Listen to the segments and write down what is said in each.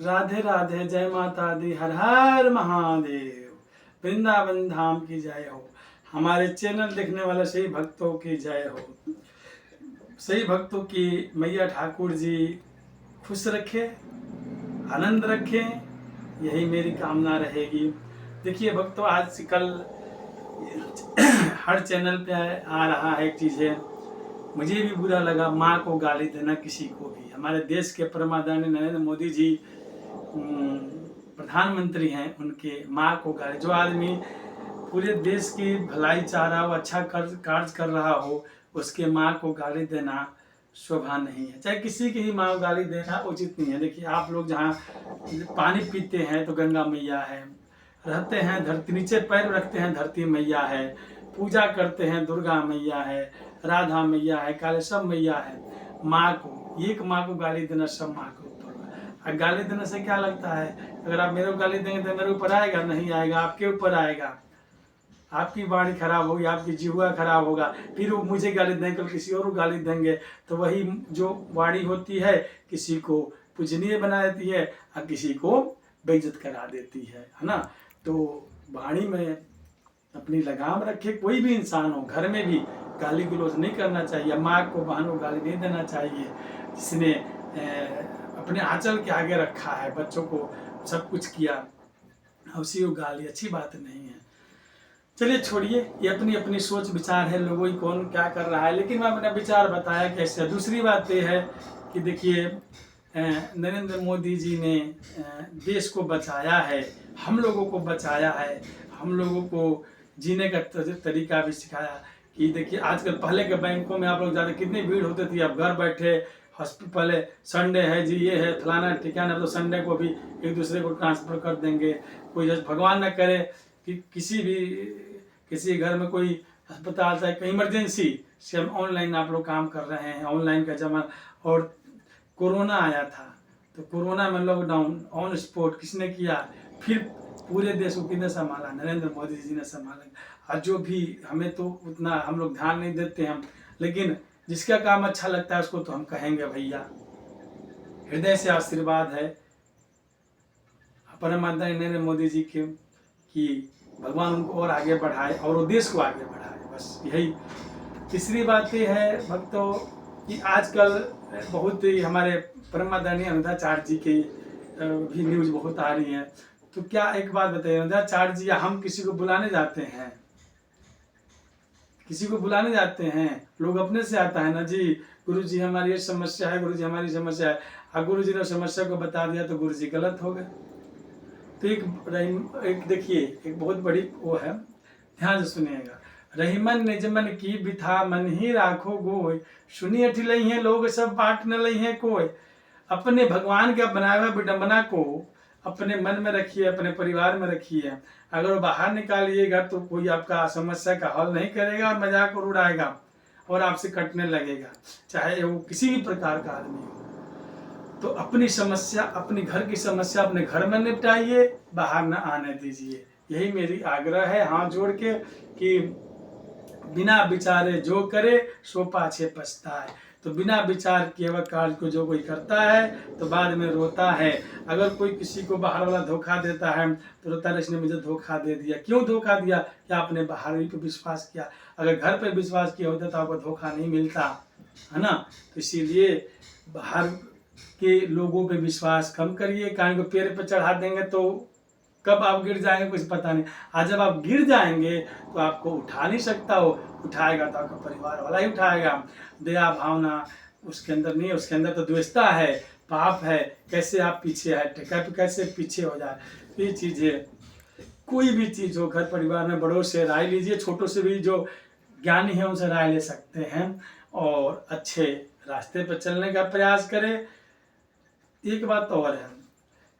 राधे राधे, जय माता दी, हर हर महादेव, वृंदावन धाम की जय हो। हमारे चैनल देखने वाले सही भक्तों की जय हो। सही भक्तों की मैया ठाकुर जी खुश रखे, आनंद रखें, यही मेरी कामना रहेगी। देखिए भक्तों, आज से कल हर चैनल पे आ रहा है एक चीज़ है, मुझे भी बुरा लगा, माँ को गाली देना किसी को भी। हमारे देश के परम आदरणीय नरेंद्र मोदी जी प्रधानमंत्री हैं, उनके माँ को गाली, जो आदमी पूरे देश की भलाई चाह रहा हो, अच्छा कार्य कर रहा हो, उसके माँ को गाली देना शोभा नहीं है। चाहे किसी की ही माँ को गाली देना उचित नहीं है। देखिए आप लोग जहाँ पानी पीते हैं तो गंगा मैया है, रहते हैं धरती, नीचे पैर रखते हैं धरती मैया है, पूजा करते हैं दुर्गा मैया है, राधा मैया है, कालेश्वर मैया है। माँ को, एक माँ को गाली देना सब माँ के ऊपर। गाली देने से क्या लगता है, अगर आप मेरे को गाली देंगे तो मेरे ऊपर आएगा? नहीं आएगा, आपके ऊपर आएगा। आपकी वाणी खराब होगी, आपकी जीवा खराब होगा, फिर वो मुझे गाली देंगे, कल किसी और को गाली देंगे, तो वही जो वाणी होती है किसी को पूजनीय बना देती है और किसी को बेइज्जत करा देती है ना। तो वाणी में अपनी लगाम रखे। कोई भी इंसान हो, घर में भी गाली गलौज नहीं करना चाहिए, माँ को बहन को गाली नहीं देना चाहिए। जिसने अपने आंचल के आगे रखा है, बच्चों को सब कुछ किया, उसी को गाली अच्छी बात नहीं है। चलिए छोड़िए, ये अपनी अपनी सोच विचार है, लोगों ही कौन क्या कर रहा है, लेकिन मैं अपना विचार बताया कैसे। दूसरी बात ये है कि देखिए नरेंद्र मोदी जी ने देश को बचाया है, हम लोगों को बचाया है, हम लोगों को जीने का तरीका भी सिखाया। कि देखिए आजकल पहले के बैंकों में आप लोग ज़्यादा कितनी भीड़ होती थी, अब घर बैठे हॉस्पिटल, पहले संडे है जी, ये है फलाना ठिकाना, तो संडे को भी एक दूसरे को ट्रांसफ़र कर देंगे। कोई जैसे भगवान न करे कि किसी घर में कोई अस्पताल से कहीं इमरजेंसी से, हम ऑनलाइन आप लोग काम कर रहे हैं, ऑनलाइन का जमाना। और कोरोना आया था, तो कोरोना में लॉकडाउन ऑन स्पॉट किसने किया, फिर पूरे देश को किसने संभाला? नरेंद्र मोदी जी ने संभाला। और जो भी, हमें तो उतना हम लोग ध्यान नहीं देते हैं, लेकिन जिसका काम अच्छा लगता है उसको तो हम कहेंगे भैया। हृदय से आशीर्वाद है परम आदरणीय नरेंद्र मोदी जी के कि भगवान उनको और आगे बढ़ाए और वो देश को आगे बढ़ाए, बस यही। तीसरी बात ये है भक्तों कि आजकल बहुत ही हमारे परम आदरणीय अनुराधाचार्य जी की भी न्यूज बहुत आ रही है। तो क्या एक बात बताइए, अनुराधाचार्य जी, हम किसी को बुलाने जाते हैं, किसी को बुलाने जाते हैं, लोग अपने से आता है ना जी, गुरु जी हमारी ये समस्या है, गुरु जी हमारी समस्या है, और गुरु जी ने समस्या को बता दिया तो गुरु जी गलत हो गए। तो एक देखिए, एक बहुत बड़ी वो है, ध्यान से सुनिएगा। रहीमन निजमन की बिथा मन ही राखो गोय, सुनी अठी लई है लोग सब बांट न लई है कोई। अपने भगवान का बनाया हुआ विडंबना को अपने मन में रखिए, अपने परिवार में रखिए। अगर वो बाहर निकालिएगा तो कोई आपका समस्या का हल नहीं करेगा और मजाक और उड़ाएगा और आपसे कटने लगेगा, चाहे वो किसी भी प्रकार का आदमी हो। तो अपनी समस्या, अपनी घर की समस्या अपने घर में निपटाइए, बाहर न आने दीजिए। यही मेरी आग्रह है हाथ जोड़ के कि बिना विचारे जो करे सो पाछे पछताए। तो बिना विचार किए हुए कार्य को जो कोई करता है तो बाद में रोता है। अगर कोई किसी को बाहर वाला धोखा देता है तो रोता है, इसने मुझे धोखा दे दिया। क्यों धोखा दिया? क्या आपने बाहर ही पे विश्वास किया? अगर घर पे विश्वास किया होता तो आपको धोखा नहीं मिलता, है ना। तो इसीलिए बाहर के लोगों पे विश्वास कम करिए। काहे को पैर पे चढ़ा देंगे तो कब आप गिर जाएंगे कुछ पता नहीं। आज जब आप गिर जाएंगे तो आपको उठा नहीं सकता हो, उठाएगा तो आपका परिवार वाला ही उठाएगा। दया भावना उसके अंदर नहीं है, उसके अंदर तो द्वेषता है, पाप है। कैसे आप पीछे हटे, कैसे पीछे हो जाए। ये चीज़ें, कोई भी चीज़ हो, घर परिवार में बड़ों से राय लीजिए, छोटों से भी जो ज्ञानी है उनसे राय ले सकते हैं और अच्छे रास्ते पर चलने का प्रयास करें। एक बात और है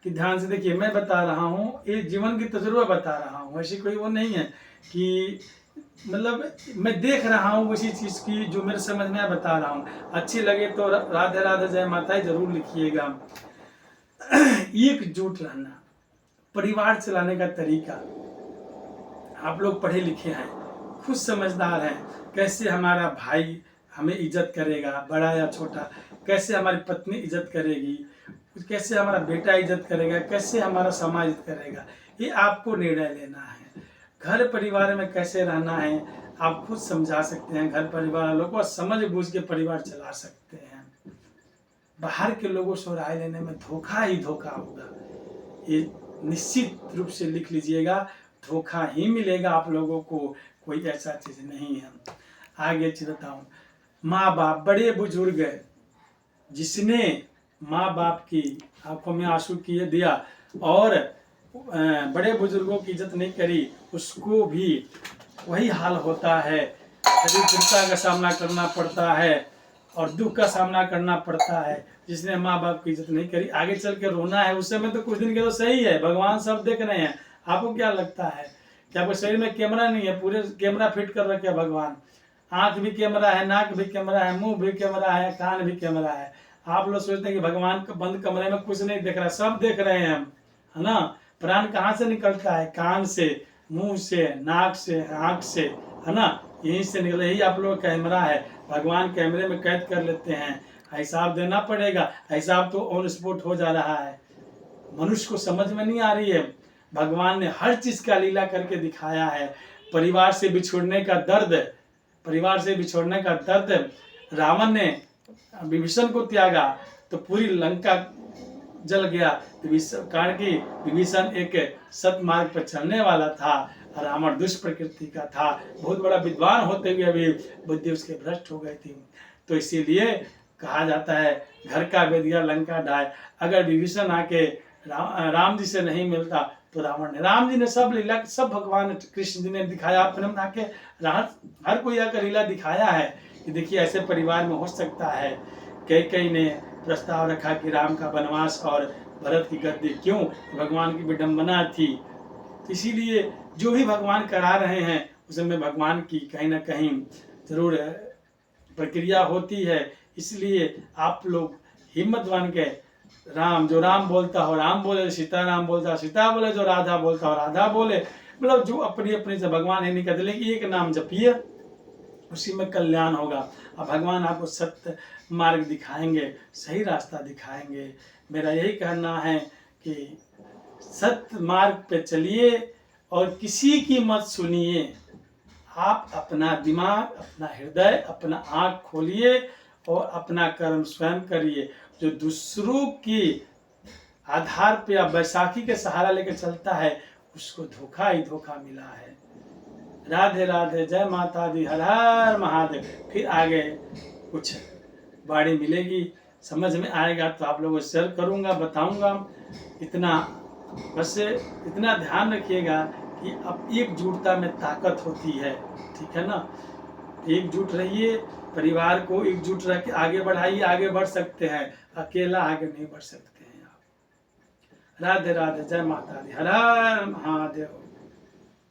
कि ध्यान से देखिए, मैं बता रहा हूँ, ये जीवन की तजुर्बा बता रहा हूँ, ऐसी कोई वो नहीं है कि मतलब मैं देख रहा हूँ उसी चीज़ की जो मेरे समझ में बता रहा हूँ। अच्छी लगे तो राधे राधे जय माता जरूर लिखिएगा। एकजुट रहना, परिवार चलाने का तरीका, आप लोग पढ़े लिखे हैं, खुद समझदार हैं, कैसे हमारा भाई हमें इज्जत करेगा, बड़ा या छोटा, कैसे हमारी पत्नी इज्जत करेगी, कैसे हमारा बेटा इज्जत करेगा, कैसे हमारा समाज इज्जत करेगा, ये आपको निर्णय लेना है। घर परिवार में कैसे रहना है आप खुद समझा सकते हैं। घर परिवार वालों को समझ बूझ के परिवार चला सकते हैं। बाहर के लोगों से राय लेने में धोखा ही धोखा होगा, ये निश्चित रूप से लिख लीजिएगा। धोखा ही मिलेगा आप लोगों को, कोई ऐसा चीज नहीं है। आगे चीज बताऊं, माँ बाप बड़े बुजुर्ग जिसने माँ बाप की आंखों में आंसू किए दिया और बड़े बुजुर्गों की इज्जत नहीं करी, उसको भी वही हाल होता है। दरिद्रता का सामना करना पड़ता है और दुख का सामना करना पड़ता है। जिसने माँ बाप की इज्जत नहीं करी, आगे चल के रोना है। उस समय तो कुछ दिन के तो सही है, भगवान सब देख रहे हैं। आपको क्या लगता है कि आपके शरीर में कैमरा नहीं है? पूरे कैमरा फिट कर रखे भगवान। आंख भी कैमरा है, नाक भी कैमरा है, मुंह भी कैमरा है, कान भी कैमरा है। आप लोग सोचते हैं कि भगवान के बंद कमरे में कुछ नहीं देख रहा, सब देख रहे हैं हम, है ना। प्राण कहाँ से निकलता है? कान से, मुंह से, नाक से, आंख से, है ना, यहीं से निकले। यही आप लोग कैमरा है, भगवान कैमरे में कैद कर लेते हैं। हिसाब देना पड़ेगा, हिसाब तो ऑन स्पॉट हो जा रहा है। मनुष्य को समझ में नहीं आ रही है। भगवान ने हर चीज का लीला करके दिखाया है। परिवार से बिछोड़ने का दर्द, परिवार से बिछोड़ने का दर्द रावण ने विभीषण को त्यागा तो पूरी लंका जल गया। कारण कि विभीषण एक सत मार्ग पर चलने वाला था, रावण दुष्प्रकृति का था। बहुत बड़ा विद्वान होते हुए अभी बुद्धि उसके भ्रष्ट हो गई थी। तो इसीलिए कहा जाता है घर का बेदिया लंका ढाए। अगर विभीषण आके राम जी से नहीं मिलता तो रावण ने, राम जी ने सब लीला, सब भगवान कृष्ण जी ने दिखाया। फिल्म आके हर कोई आकर लीला दिखाया है कि देखिए ऐसे परिवार में हो सकता है। कई ने प्रस्ताव रखा कि राम का वनवास और भरत की गद्दी क्यों, भगवान की विडंबना थी। तो इसीलिए जो भी भगवान करा रहे हैं उसमें भगवान की कहीं ना कहीं जरूर प्रक्रिया होती है। इसलिए आप लोग हिम्मत बन के राम, जो राम बोलता हो राम बोले, सीता राम बोलता सीता बोले, जो राधा बोलता हो राधा बोले। मतलब जो अपनी अपनी से भगवान है नहीं कहते, लेकिन एक नाम जपिए, उसी में कल्याण होगा। अब भगवान आपको सत्य मार्ग दिखाएंगे, सही रास्ता दिखाएंगे। मेरा यही कहना है कि सत्य मार्ग पे चलिए और किसी की मत सुनिए। आप अपना दिमाग, अपना हृदय, अपना आँख खोलिए और अपना कर्म स्वयं करिए। जो दूसरों की आधार पे या बैसाखी के सहारा लेकर चलता है उसको धोखा ही धोखा मिला है। राधे राधे, जय माता दी, हर हर महादेव। फिर आगे कुछ बाड़ी मिलेगी, समझ में आएगा तो आप लोगों को शेयर करूँगा, बताऊँगा। इतना बस इतना ध्यान रखिएगा कि अब एकजुटता में ताकत होती है, ठीक है ना। एकजुट रहिए, परिवार को एकजुट रख के आगे बढ़ाइए, आगे बढ़ सकते हैं, अकेला आगे नहीं बढ़ सकते हैं आप। राधे राधे, जय माता दी, हर हर महादेव।